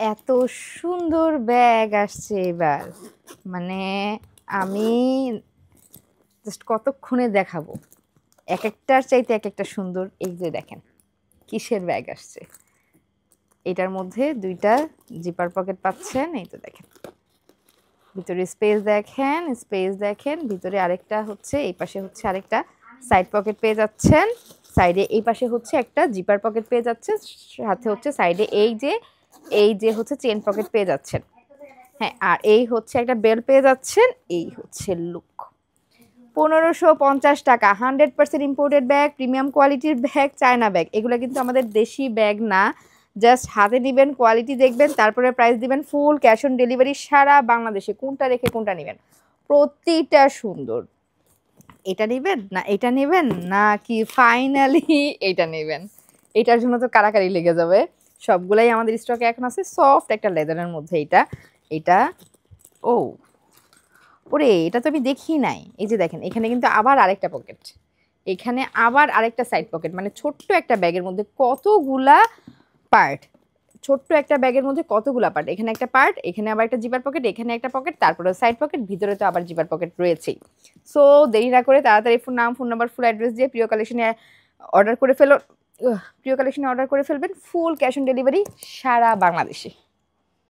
এত সুন্দর ব্যাগ আসছে এবার, মানে আমি জাস্ট কতক্ষণে দেখাবো, এক একটার চাইতে এক একটা সুন্দর। এই যে দেখেন কিসের ব্যাগ আসছে, এটার মধ্যে দুইটা জিপার পকেট পাচ্ছেন। এই তো দেখেন ভিতরে স্পেস দেখেন, ভিতরে আরেকটা হচ্ছে, এই পাশে হচ্ছে আরেকটা সাইড পকেট পেয়ে যাচ্ছেন, সাইডে এই পাশে হচ্ছে একটা জিপার পকেট পেয়ে যাচ্ছে, সাথে হচ্ছে সাইডে এই যে হচ্ছে চেন পকেট পেয়ে যাচ্ছেন। হ্যাঁ, আর এই হচ্ছে একটা বেল পেয়ে যাচ্ছেন। এই হচ্ছে লুক, 1550 টাকা, 100% ইম্পোর্টেড ব্যাগ, প্রিমিয়াম কোয়ালিটির ব্যাগ, চায়না ব্যাগ। এগুলো কিন্তু আমাদের দেশি ব্যাগ না, জাস্ট হাতে নেবেন, কোয়ালিটি দেখবেন, তারপরে প্রাইস দিবেন। ফুল ক্যাশ অন ডেলিভারি সারা বাংলাদেশে। কোনটা রেখে কোনটা নেবেন, প্রতিটা সুন্দর। এটা নেবেন না এটা নেবেন না কি ফাইনালি এটা নেবেন? এটার জন্য তো কারাকারি লেগে যাবে। সবগুলাই আমাদের স্টকে এখন আছে, সফট একটা লেদারের মধ্যে। এটা ও ওরে, এটা তো আমি দেখি নাই। এই যে দেখেন এখানে কিন্তু আবার আরেকটা পকেট, এখানে আবার আরেকটা সাইড পকেট, মানে ছোট্ট একটা ব্যাগের মধ্যে কতগুলা পার্ট, ছোট্ট একটা ব্যাগের মধ্যে কতগুলা পার্ট। এখানে একটা পার্ট, এখানে আবার একটা জিপার পকেট, এখানে একটা পকেট, তারপরে সাইড পকেট, ভিতরে তো আবার জিপার পকেট রয়েছেই। সো দেরি না করে তাড়াতাড়ি ফোন নাম্বার, ফুল অ্যাড্রেস দিয়ে প্রিয় কালেকশনে অর্ডার করে ফেলবেন। ফুল ক্যাশ অন ডেলিভারি সারা বাংলাদেশে।